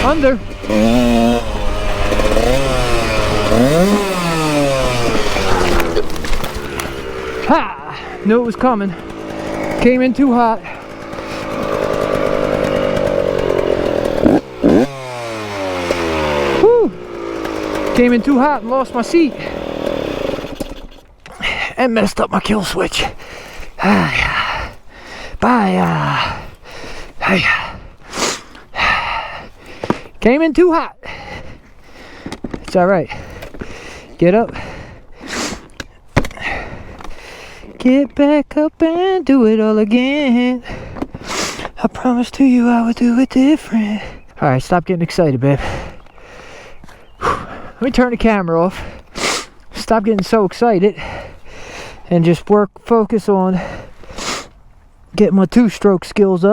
Under. Ha! Knew it was coming. Came in too hot. Whew! Came in too hot and lost my seat. And messed up my kill switch. Bye. Came in too hot. It's alright. Get up. Get back up and do it all again. I promised to you I would do it different. Alright, stop getting excited, babe. Let me turn the camera off. Stop getting so excited. And just focus on getting my two-stroke skills up.